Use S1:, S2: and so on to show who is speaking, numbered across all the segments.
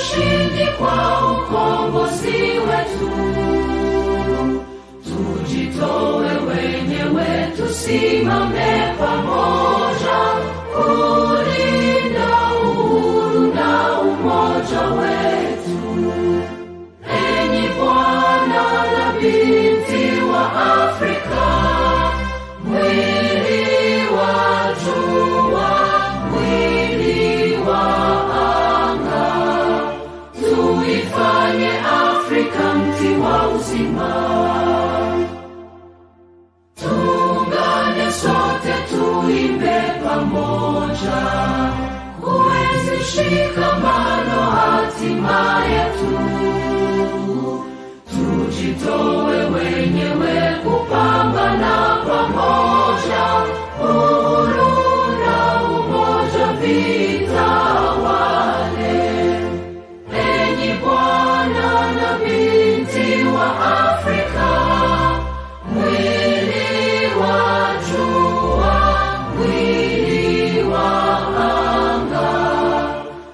S1: ushindi kwa ukombozi wetu. Tujitoe wenyewe, tusimame pamoja kulinda uhuru na umoja wetu. Enyi Bwana na binti wa Afrika, mwili wa jua, mwili wa anga, tuifanye Afrika mti wa uzima. Tuungane sote, tuimbe pamoja, kuenzi shikamano hatima yetu. Tujitoe wenyewe kupambana pamoja, uhuru na umoja vitawale. Enyi Bwana na binti wa Afrika, mwili wa jua, mwili wa anga,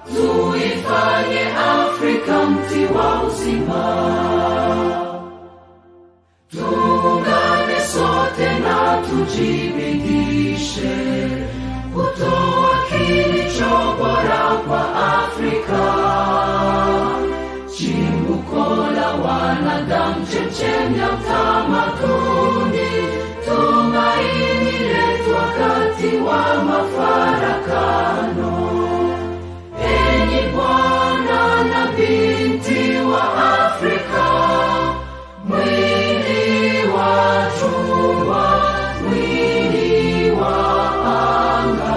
S1: tuifanye Afrika mti wa uzima. Tuungane sote na tujibidishe kutoa kilicho bora kwa Afrika. Chimbuko la wanadamu, chemchemi ya utamaduni, tumaini letu wakati wa mafarakano. Enyi Bwana na binti wa Afrika, mwili wa jua, mwili wa anga,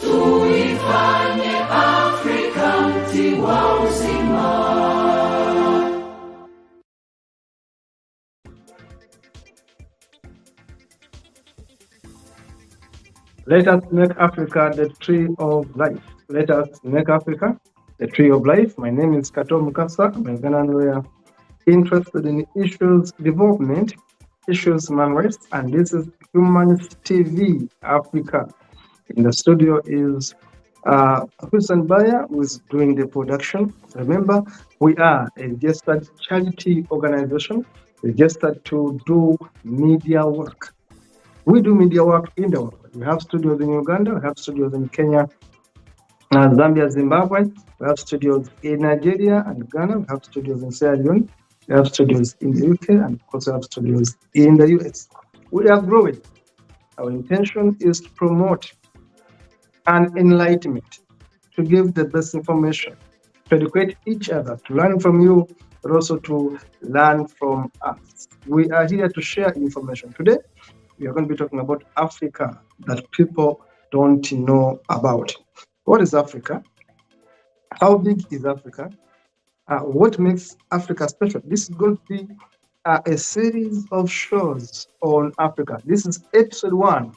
S1: tuifanye Afrika mti wa uzima.
S2: Let us make Africa the tree of life. Let us make Africa the tree of life. My name is Kato Mukasa. I'm a Ghanaian lawyer interested in issues development, issues human rights, and this is Humanist TV Africa. In the studio is Hussein Baya, who is doing the production. Remember, we are a registered charity organization, registered to do media work. We do media work in the world. We have studios in Uganda, we have studios in Kenya, Zambia, Zimbabwe, we have studios in Nigeria and Ghana, we have studios in Sierra Leone, we have studios in the UK, and of course we have studios in the US. We are growing. Our intention is to promote an enlightenment, to give the best information, to educate each other, to learn from you, but also to learn from us. We are here to share information. Today, we are going to be talking about Africa that people don't know about. What is Africa? How big is Africa? What makes Africa special? This is going to be a series of shows on Africa. This is episode 1.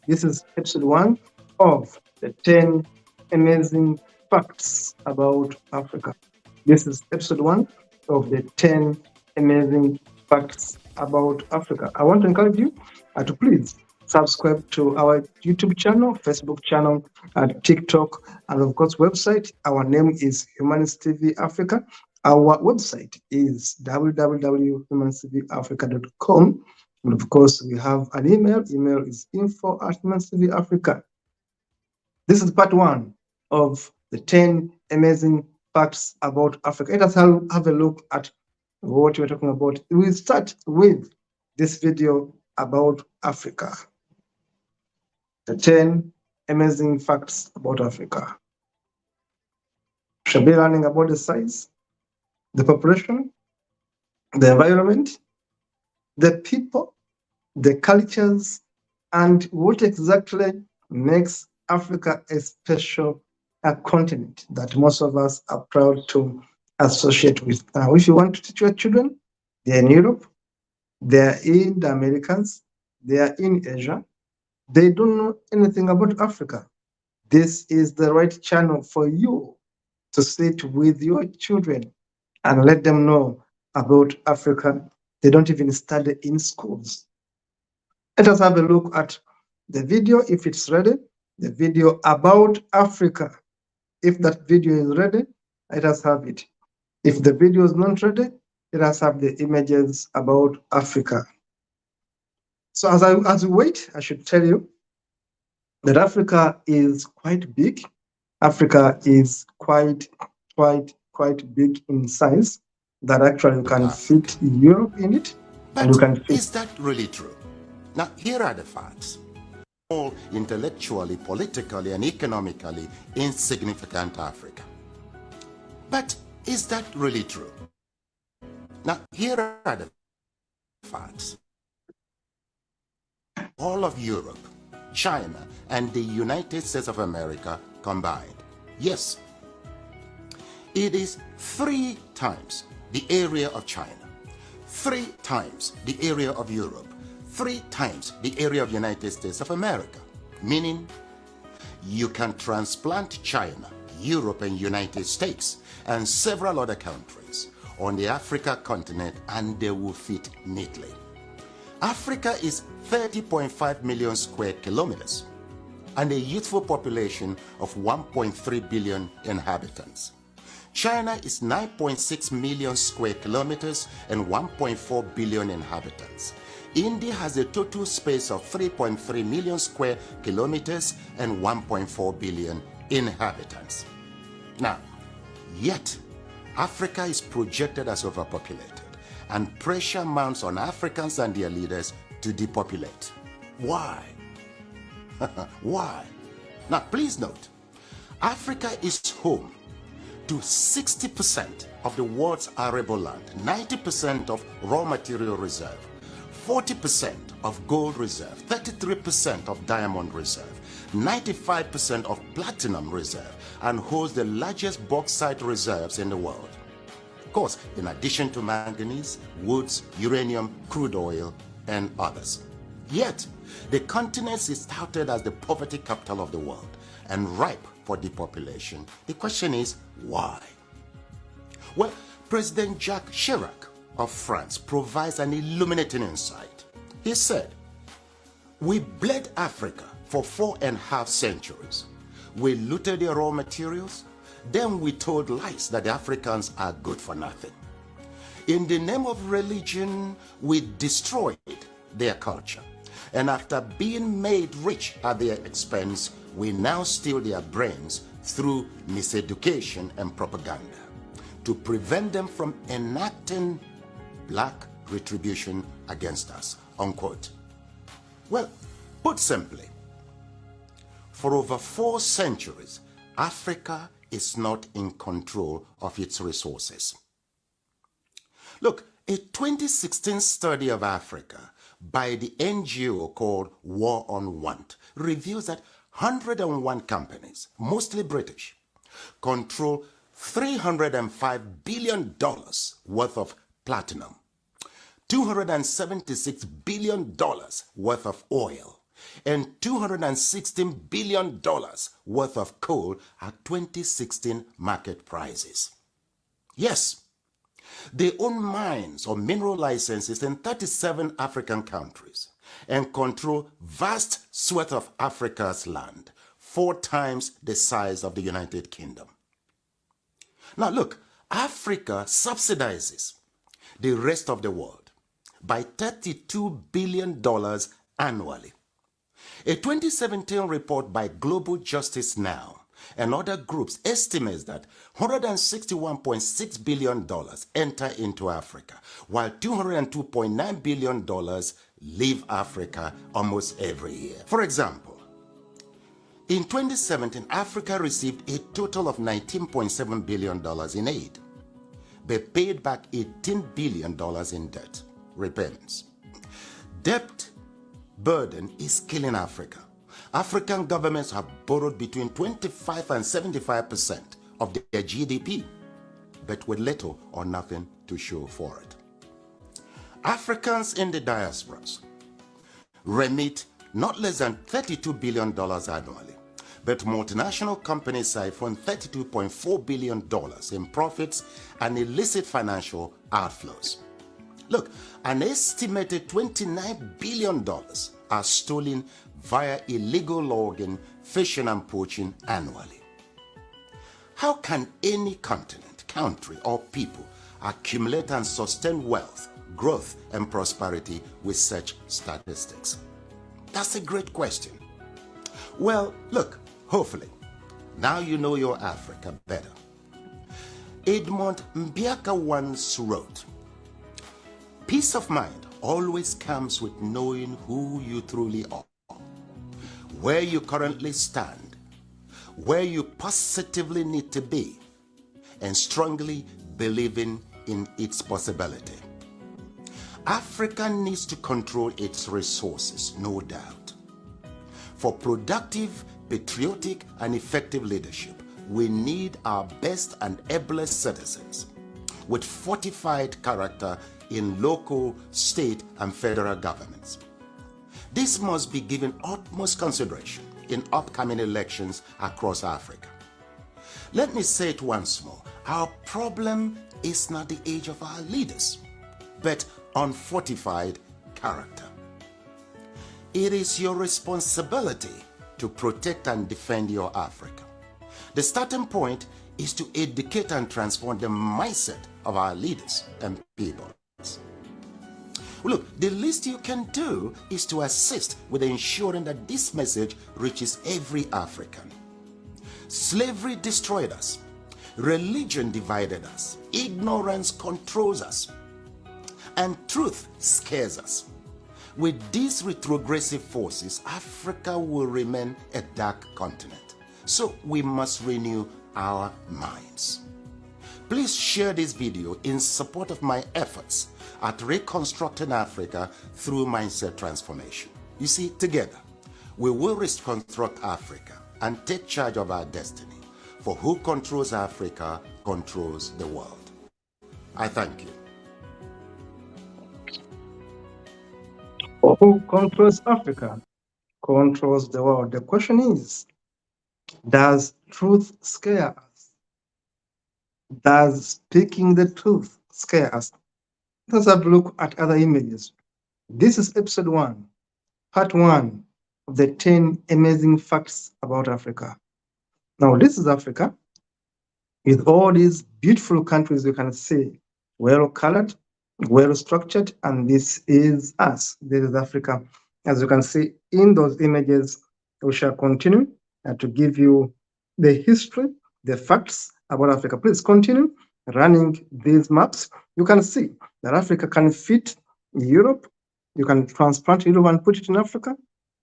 S2: This is episode 1 of the 10 amazing facts about Africa. This is episode 1 of the 10 amazing facts about Africa. I want to encourage you to please subscribe to our YouTube channel, Facebook channel, and TikTok, and of course website. Our name is Humanist TV Africa. Our website is www.humanisttvafrica.com. And of course, we have an email. Email is info@humanisttvafrica. This is part 1 of the 10 amazing facts about Africa. Let us have a look at what we're talking about. We'll start with this video about Africa. The 10 amazing facts about Africa. We shall be learning about the size, the population, the environment, the people, the cultures, and what exactly makes Africa a special continent that most of us are proud to associate with. If you want to teach your children, they're in Europe, they're in the Americas, they are in Asia, they don't know anything about Africa. This is the right channel for you to sit with your children and let them know about Africa. They don't even study in schools. Let us have a look at the video, if it's ready, the video about Africa. If that video is ready, let us have it. If the video is not ready, let us have the images about Africa. So as we wait, I should tell you that Africa is quite big. Africa is quite big in size, that actually you can fit Europe in it,
S3: but
S2: and you can fit.
S3: Is that really true? Now, here are the facts. All intellectually, politically, and economically insignificant Africa. But is that really true? Now, here are the facts. All of Europe, China, and the United States of America combined. Yes, it is 3 times the area of China, 3 times the area of Europe, 3 times the area of the United States of America. Meaning, you can transplant China, Europe, and United States, and several other countries on the Africa continent, and they will fit neatly. Africa is 30.5 million square kilometers and a youthful population of 1.3 billion inhabitants. China is 9.6 million square kilometers and 1.4 billion inhabitants. India has a total space of 3.3 million square kilometers and 1.4 billion inhabitants. Now, yet, Africa is projected as overpopulated, and pressure mounts on Africans and their leaders to depopulate. Why? Why? Now, please note, Africa is home to 60% of the world's arable land, 90% of raw material reserve, 40% of gold reserve, 33% of diamond reserve, 95% of platinum reserve, and holds the largest bauxite reserves in the world. Of course, in addition to manganese, woods, uranium, crude oil, and others. Yet, the continent is touted as the poverty capital of the world and ripe for depopulation. The question is, why? Well, President Jacques Chirac of France provides an illuminating insight. He said, "We bled Africa for 4.5 centuries. We looted their raw materials. Then we told lies that the Africans are good for nothing. In the name of religion, we destroyed their culture. And after being made rich at their expense, we now steal their brains through miseducation and propaganda to prevent them from enacting black retribution against us," unquote. Well, put simply, for over 4 centuries, Africa is not in control of its resources. Look, a 2016 study of Africa by the NGO called War on Want reveals that 101 companies, mostly British, control $305 billion worth of platinum, $276 billion worth of oil, and $216 billion worth of coal at 2016 market prices. Yes, they own mines or mineral licenses in 37 African countries and control vast swaths of Africa's land, 4 times the size of the United Kingdom. Now look, Africa subsidizes the rest of the world by $32 billion annually. A 2017 report by Global Justice Now and other groups estimates that $161.6 billion enter into Africa, while $202.9 billion leave Africa almost every year. For example, in 2017, Africa received a total of $19.7 billion in aid, but paid back $18 billion in debt repayments. Debt burden is killing Africa. African governments have borrowed between 25 and 75% of their GDP, but with little or nothing to show for it. Africans in the diasporas remit not less than $32 billion annually, but multinational companies siphon $32.4 billion in profits and illicit financial outflows. Look, an estimated $29 billion are stolen via illegal logging, fishing, and poaching annually. How can any continent, country, or people accumulate and sustain wealth, growth, and prosperity with such statistics? That's a great question. Well, look, hopefully, now you know your Africa better. Edmund Mbiaka once wrote, "Peace of mind always comes with knowing who you truly are, where you currently stand, where you positively need to be, and strongly believing in its possibility." Africa needs to control its resources, no doubt. For productive, patriotic, and effective leadership, we need our best and ablest citizens with fortified character in local, state, and federal governments. This must be given utmost consideration in upcoming elections across Africa. Let me say it once more. Our problem is not the age of our leaders, but unfortified character. It is your responsibility to protect and defend your Africa. The starting point is to educate and transform the mindset of our leaders and people. Look, the least you can do is to assist with ensuring that this message reaches every African. Slavery destroyed us. Religion divided us. Ignorance controls us. And truth scares us. With these retrogressive forces, Africa will remain a dark continent. So we must renew our minds. Please share this video in support of my efforts at reconstructing Africa through mindset transformation. You see, together, we will reconstruct Africa and take charge of our destiny. For who controls Africa controls the world. I thank you.
S2: Or who controls Africa controls the world. The question is, does truth scare us? Does speaking the truth scare us? Let's have a look at other images. This is episode 1, part 1 of the 10 amazing facts about Africa. Now, this is Africa with all these beautiful countries you can see, well colored, well structured, and this is us. This is Africa. As you can see in those images, we shall continue to give you the history, the facts about Africa. Please continue running these maps. You can see that Africa can fit Europe. You can transplant Europe and put it in Africa,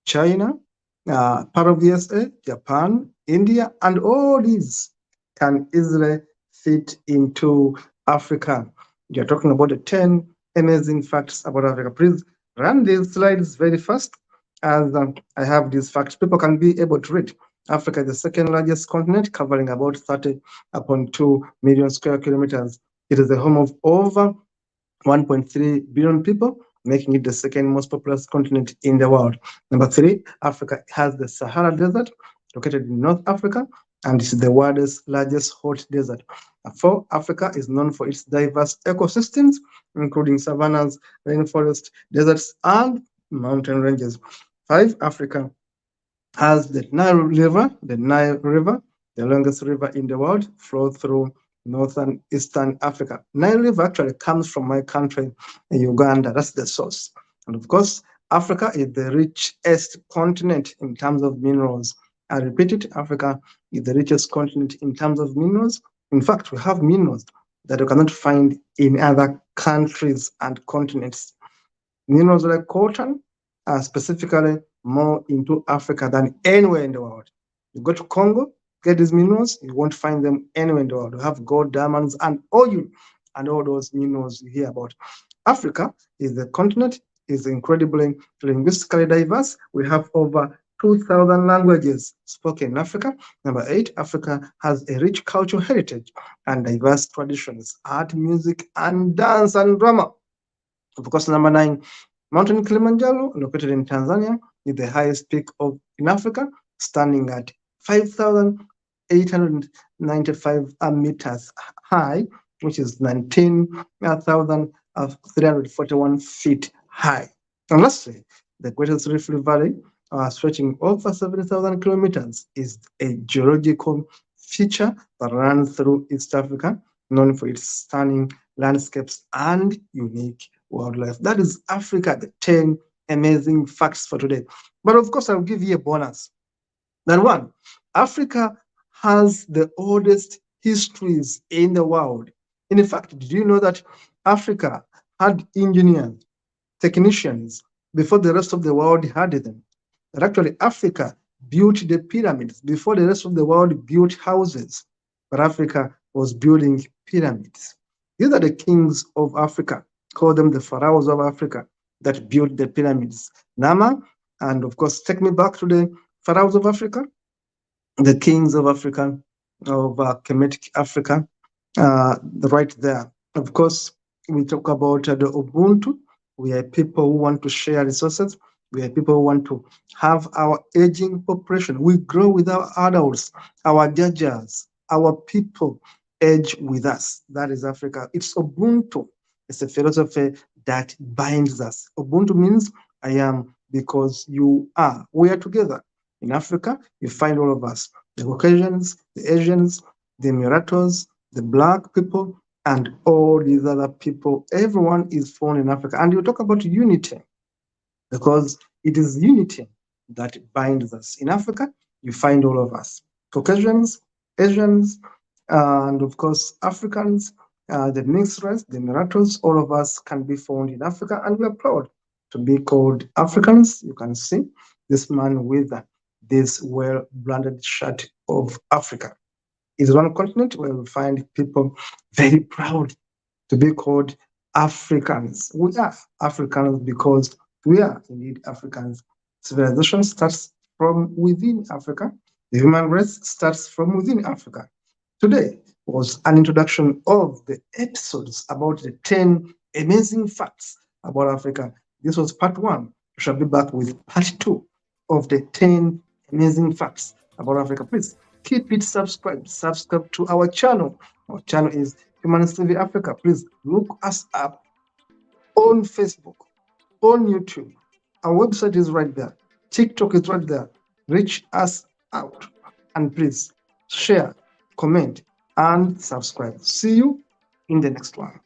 S2: China, part of the USA, Japan, India, and all these can easily fit into Africa. You're talking about the 10 amazing facts about Africa. Please run these slides very fast as I have these facts. People can be able to read. Africa is the second largest continent, covering about 30.2 million square kilometers. It is the home of over 1.3 billion people, making it the second most populous continent in the world. Number 3, Africa has the Sahara Desert, located in North Africa, and it's the world's largest hot desert. 4, Africa is known for its diverse ecosystems, including savannas, rainforests, deserts, and mountain ranges. 5, Africa has the Nile River. The Nile River, the longest river in the world, flows through northern eastern Africa. Nile River actually comes from my country, Uganda. That's the source. And of course, Africa is the richest continent in terms of minerals. I repeat it, Africa is the richest continent in terms of minerals. In fact, we have minerals that you cannot find in other countries and continents. Minerals like coltan are specifically more into Africa than anywhere in the world. You go to Congo, get these minerals, you won't find them anywhere in the world. We have gold, diamonds, and oil, and all those minerals you hear about. Africa is the continent, is incredibly linguistically diverse. We have over 2,000 languages spoken in Africa. Number 8, Africa has a rich cultural heritage and diverse traditions, art, music, and dance and drama. Of course, number 9, Mountain Kilimanjaro, located in Tanzania, is the highest peak in Africa, standing at 5,895 meters high, which is 19,341 feet high. And lastly, the Greatest Rift Valley, stretching over 70,000 kilometers, is a geological feature that runs through East Africa, known for its stunning landscapes and unique wildlife. That is Africa, the 10 amazing facts for today. But of course, I'll give you a bonus. That one, Africa has the oldest histories in the world. In fact, did you know that Africa had engineers, technicians, before the rest of the world had them? That actually Africa built the pyramids before the rest of the world built houses, but Africa was building pyramids. These are the kings of Africa, call them the pharaohs of Africa, that built the pyramids. Nama, and of course, take me back to the pharaohs of Africa, the kings of Africa, of Kemetic Africa, right there. Of course, we talk about the Ubuntu. We are people who want to share resources. We are people who want to have our aging population. We grow with our adults, our judges, our people age with us. That is Africa. It's Ubuntu. It's a philosophy that binds us. Ubuntu means I am because you are. We are together. In Africa, you find all of us, the Caucasians, the Asians, the mulattoes, the black people, and all these other people. Everyone is found in Africa. And you talk about unity, because it is unity that binds us. In Africa, you find all of us, Caucasians, Asians, and of course, Africans, the mixed race, the mulattoes, all of us can be found in Africa, and we are proud to be called Africans. You can see this man with this well-branded shirt of Africa. It is one continent where we find people very proud to be called Africans. We are Africans because we are indeed Africans. Civilization starts from within Africa. The human race starts from within Africa. Today was an introduction of the episodes about the 10 amazing facts about Africa. This was part 1. We shall be back with part 2 of the 10 amazing facts about Africa. Please keep it subscribed. Subscribe to our channel. Our channel is Humanist TV Africa. Please look us up on Facebook, on YouTube. Our website is right there. TikTok is right there. Reach us out. And please share, comment, and subscribe. See you in the next one.